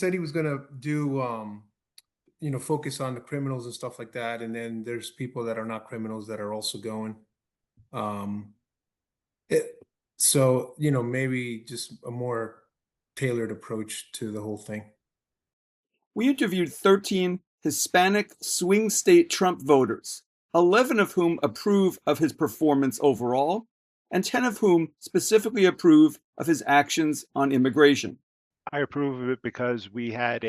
said he was gonna do, focus on the criminals and stuff like that, and then there's people that are not criminals that are also going. Um, it, so maybe just a more tailored approach to the whole thing. We interviewed 13 Hispanic swing state Trump voters, 11 of whom approve of his performance overall, and 10 of whom specifically approve of his actions on immigration. I approve of it because we had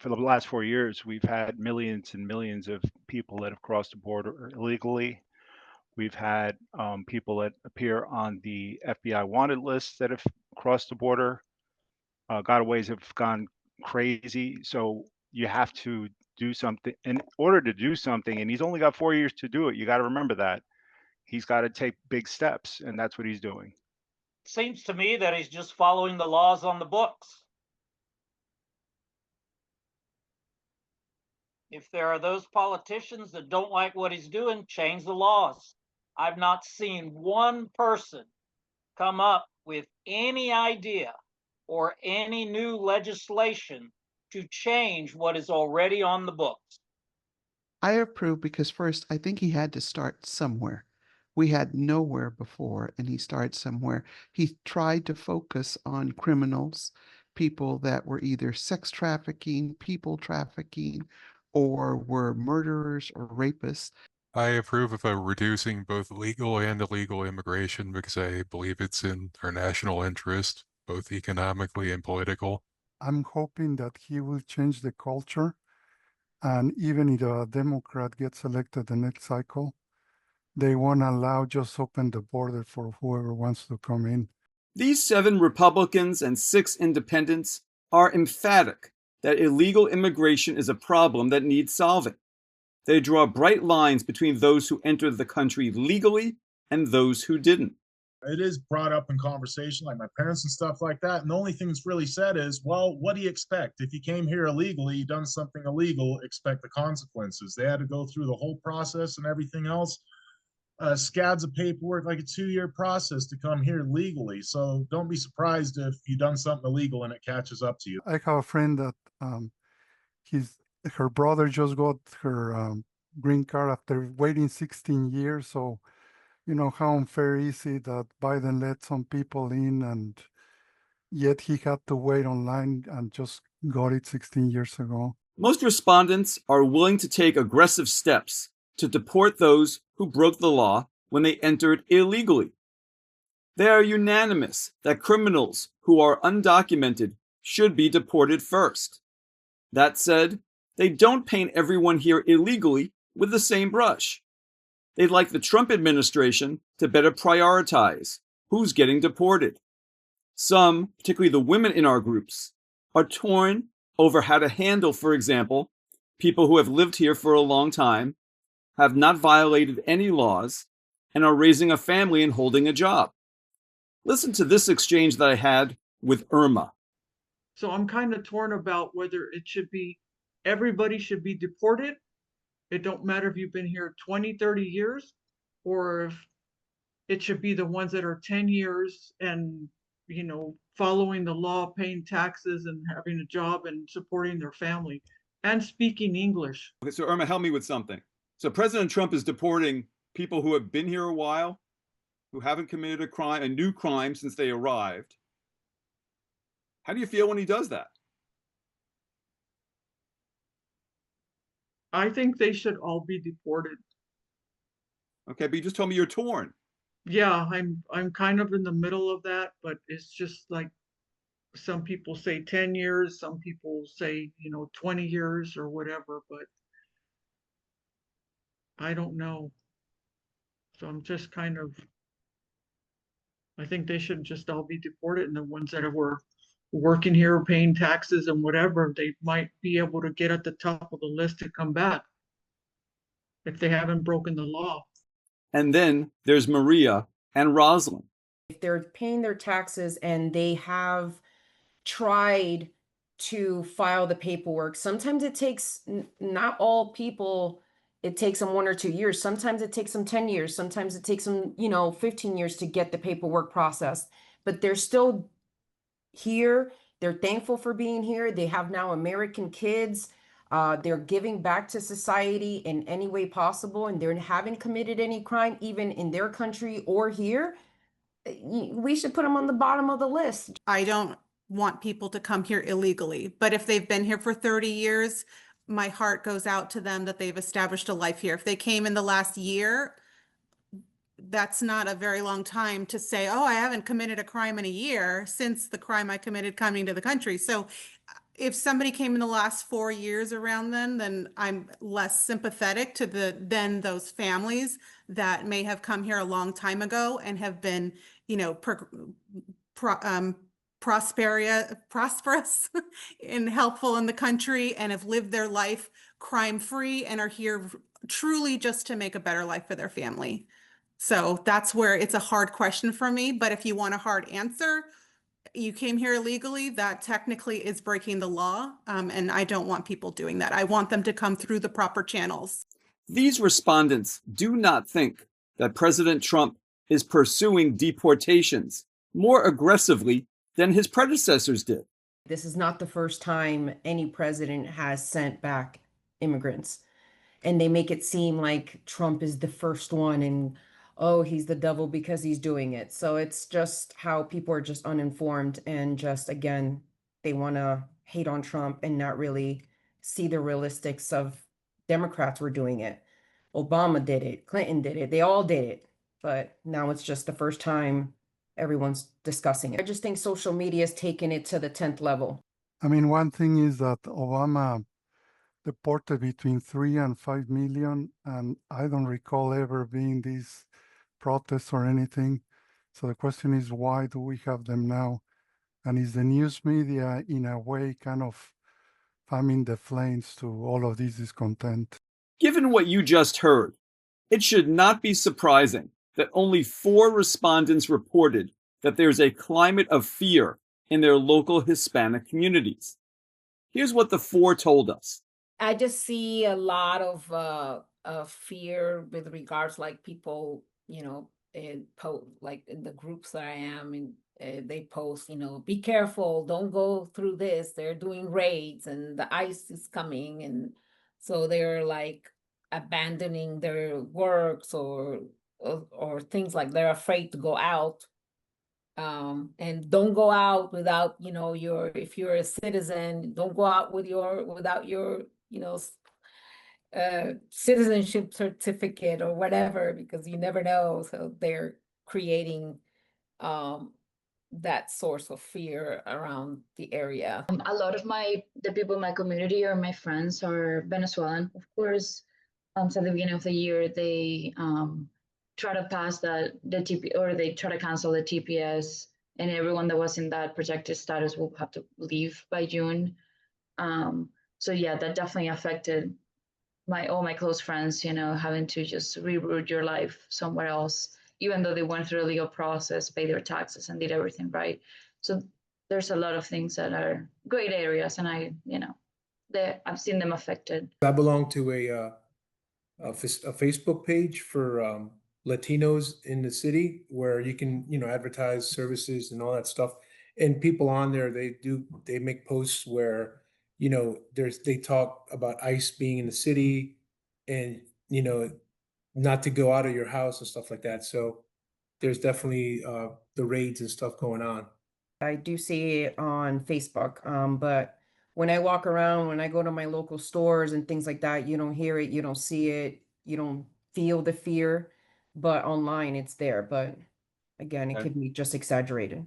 for the last 4 years, we've had millions and millions of people that have crossed the border illegally. We've had people that appear on the FBI wanted list that have crossed the border. Gotaways have gone crazy. So you have to do something in order to do something. And he's only got 4 years to do it. You got to remember that. He's got to take big steps, and that's what he's doing. Seems to me that he's just following the laws on the books. If there are those politicians that don't like what he's doing, change the laws. I've not seen one person come up with any idea or any new legislation to change what is already on the books. I approve because first, I think he had to start somewhere. We had nowhere before, and he started somewhere. He tried to focus on criminals, people that were either sex trafficking, people trafficking, or were murderers or rapists. I approve of reducing both legal and illegal immigration because I believe it's in our national interest, both economically and political. I'm hoping that he will change the culture, and even if a Democrat gets elected the next cycle, they won't allow, just open the border for whoever wants to come in. These 7 Republicans and 6 independents are emphatic that illegal immigration is a problem that needs solving. They draw bright lines between those who entered the country legally and those who didn't. It is brought up in conversation, like my parents and stuff like that. And the only thing that's really said is, well, what do you expect? If you came here illegally, you done something illegal, expect the consequences. They had to go through the whole process and everything else. Scads of paperwork, like a 2-year process to come here legally. So don't be surprised if you done something illegal and it catches up to you. I have a friend that her brother just got her green card after waiting 16 years. So, how unfair is it that Biden let some people in and yet he had to wait online and just got it 16 years ago? Most respondents are willing to take aggressive steps to deport those who broke the law when they entered illegally. They are unanimous that criminals who are undocumented should be deported first. That said, they don't paint everyone here illegally with the same brush. They'd like the Trump administration to better prioritize who's getting deported. Some, particularly the women in our groups, are torn over how to handle, for example, people who have lived here for a long time, have not violated any laws, and are raising a family and holding a job. Listen to this exchange that I had with Irma. So I'm kind of torn about whether it should be, everybody should be deported. It don't matter if you've been here 20, 30 years, or if it should be the ones that are 10 years and, following the law, paying taxes and having a job and supporting their family and speaking English. Okay, so Irma, help me with something. So President Trump is deporting people who have been here a while, who haven't committed a new crime since they arrived. How do you feel when he does that? I think they should all be deported. Okay, but you just told me you're torn. Yeah, I'm kind of in the middle of that, but it's just like some people say 10 years, some people say, 20 years or whatever, but I don't know. So I'm just I think they should just all be deported, and the ones that were working here, paying taxes and whatever, they might be able to get at the top of the list to come back if they haven't broken the law. And then there's Maria and Rosalind. If they're paying their taxes and they have tried to file the paperwork, sometimes it takes, not all people, it takes them 1 or 2 years. Sometimes it takes them 10 years. Sometimes it takes them, 15 years to get the paperwork processed. But they're still here They're thankful for being here. They have now American kids. They're giving back to society in any way possible, and they haven't committed any crime, even in their country or here. We should put them on the bottom of the list. I don't want people to come here illegally, but if they've been here for 30 years, my heart goes out to them that they've established a life here. If they came in the last year, that's not a very long time to say, oh, I haven't committed a crime in a year since the crime I committed coming to the country. So if somebody came in the last 4 years around then I'm less sympathetic to those families that may have come here a long time ago and have been, prosperous and helpful in the country and have lived their life crime-free and are here truly just to make a better life for their family. So that's where it's a hard question for me. But if you want a hard answer, you came here illegally, that technically is breaking the law. And I don't want people doing that. I want them to come through the proper channels. These respondents do not think that President Trump is pursuing deportations more aggressively than his predecessors did. This is not the first time any president has sent back immigrants. And they make it seem like Trump is the first one and, oh, he's the devil because he's doing it. So it's just how people are just uninformed and just, again, they want to hate on Trump and not really see the realistics of Democrats were doing it. Obama did it. Clinton did it. They all did it. But now it's just the first time everyone's discussing it. I just think social media has taken it to the 10th level. I mean, one thing is that Obama deported between 3 and 5 million, and I don't recall ever being these protests or anything. So the question is, why do we have them now? And is the news media in a way kind of fanning the flames to all of this discontent? Given what you just heard, it should not be surprising that only 4 respondents reported that there's a climate of fear in their local Hispanic communities. Here's what the 4 told us. I just see a lot of fear with regards, like people, like in the groups that I am in, they post, be careful, don't go through this. They're doing raids and the ICE is coming, and so they're like abandoning their works or things like they're afraid to go out. And don't go out without, if you're a citizen, don't go out without your citizenship certificate or whatever, because you never know. So they're creating that source of fear around the area. A lot of the people in my community or my friends are Venezuelan. Of course, since the beginning of the year, they try to pass the TP, or they try to cancel the TPS, and everyone that was in that protected status will have to leave by June. So yeah, that definitely affected all my close friends, having to just reroute your life somewhere else, even though they went through a legal process, paid their taxes, and did everything right. So there's a lot of things that are great areas, and I've seen them affected. I belong to a Facebook page for Latinos in the city where you can, advertise services and all that stuff. And people on there, they make posts where, they talk about ICE being in the city and, not to go out of your house and stuff like that. So there's definitely the raids and stuff going on. I do see it on Facebook, but when I walk around, when I go to my local stores and things like that, you don't hear it, you don't see it, you don't feel the fear, but online it's there. But again, it could be just exaggerated.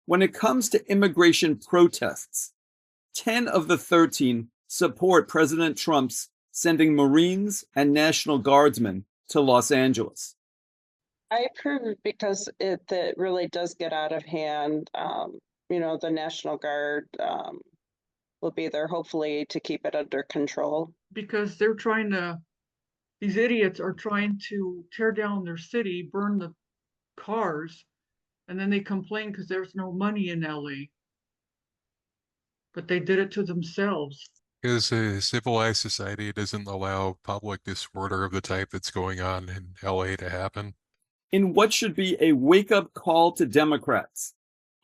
When it comes to immigration protests, 10 of the 13 support President Trump's sending Marines and National Guardsmen to Los Angeles. I approve because it really does get out of hand. The National Guard will be there hopefully to keep it under control. Because these idiots are trying to tear down their city, burn the cars, and then they complain because there's no money in LA. But they did it to themselves. Because a civilized society doesn't allow public disorder of the type that's going on in LA to happen. In what should be a wake-up call to Democrats,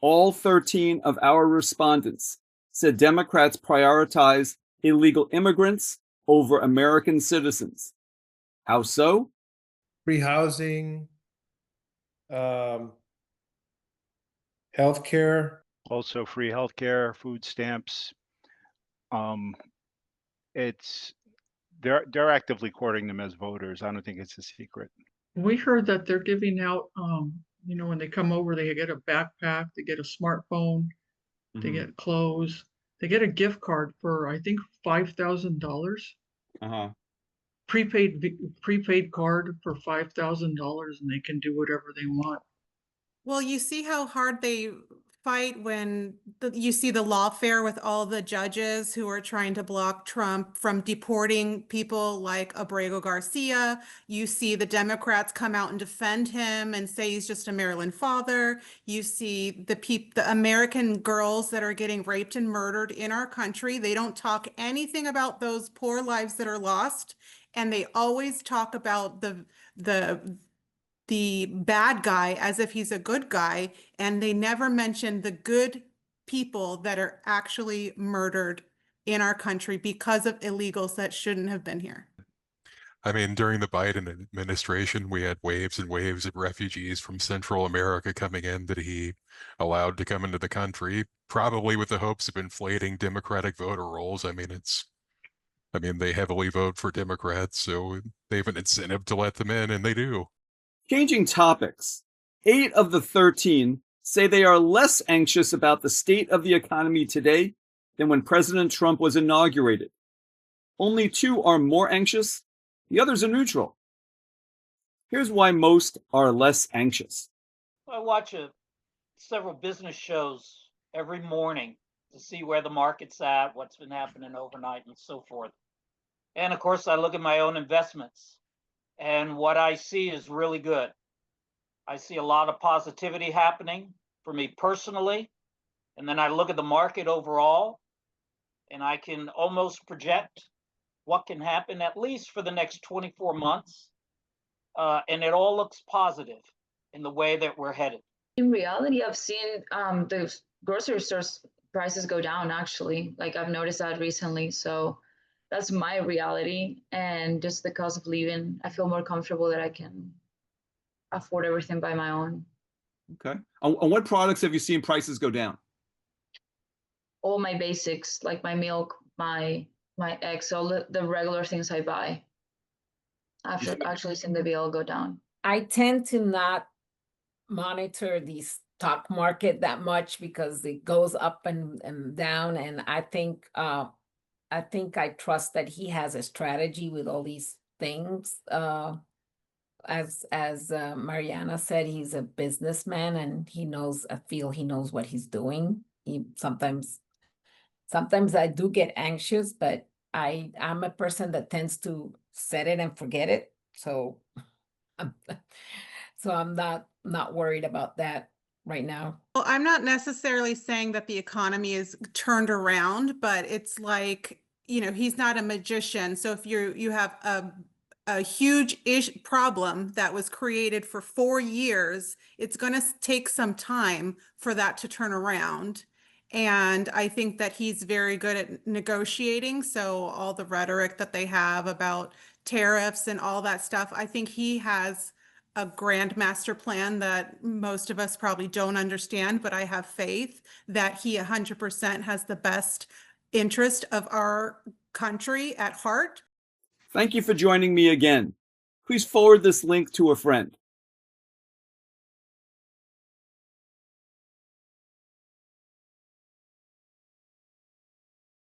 All 13 of our respondents said Democrats prioritize illegal immigrants over American citizens. How so? Free housing, healthcare. Also free healthcare, food stamps. It's they're actively courting them as voters. I don't think it's a secret. We heard that they're giving out, when they come over, they get a backpack, they get a smartphone, they get clothes, they get a gift card for, I think, $5,000. Uh-huh. Prepaid card for $5,000, and they can do whatever they want. Well, you see how hard they fight when you see the lawfare with all the judges who are trying to block Trump from deporting people like Abrego Garcia. You see the Democrats come out and defend him and say he's just a Maryland father. You see the American girls that are getting raped and murdered in our country. They don't talk anything about those poor lives that are lost, and they always talk about the bad guy as if he's a good guy, and they never mention the good people that are actually murdered in our country because of illegals that shouldn't have been here. I mean, during the Biden administration, we had waves and waves of refugees from Central America coming in that he allowed to come into the country, probably with the hopes of inflating Democratic voter rolls. I mean, they heavily vote for Democrats, so they have an incentive to let them in, and they do. Changing topics, 8 of the 13 say they are less anxious about the state of the economy today than when President Trump was inaugurated. Only 2 are more anxious, the others are neutral. Here's why most are less anxious. I watch several business shows every morning to see where the market's at, what's been happening overnight, and so forth. And of course, I look at my own investments. And what I see is really good. I see a lot of positivity happening for me personally. And then I look at the market overall, and I can almost project what can happen at least for the next 24 months. And it all looks positive in the way that we're headed. In reality, I've seen the grocery stores prices go down, actually. Like, I've noticed that recently. So that's my reality, and just the cost of living, I feel more comfortable that I can afford everything by my own. Okay. On what products have you seen prices go down? All my basics, like my milk, my eggs, all the regular things I buy. I've actually seen the bill go down. I tend to not monitor the stock market that much because it goes up and down, and I think I trust that he has a strategy with all these things. As Mariana said, he's a businessman and I feel he knows what he's doing. Sometimes I do get anxious, but I'm a person that tends to set it and forget it. So I'm not worried about that right now. Well, I'm not necessarily saying that the economy is turned around, but it's like, he's not a magician. So if you have a huge problem that was created for 4 years, it's going to take some time for that to turn around. And I think that he's very good at negotiating. So all the rhetoric that they have about tariffs and all that stuff, I think he has a grand master plan that most of us probably don't understand, but I have faith that he 100% has the best interest of our country at heart. Thank you for joining me again. Please forward this link to a friend.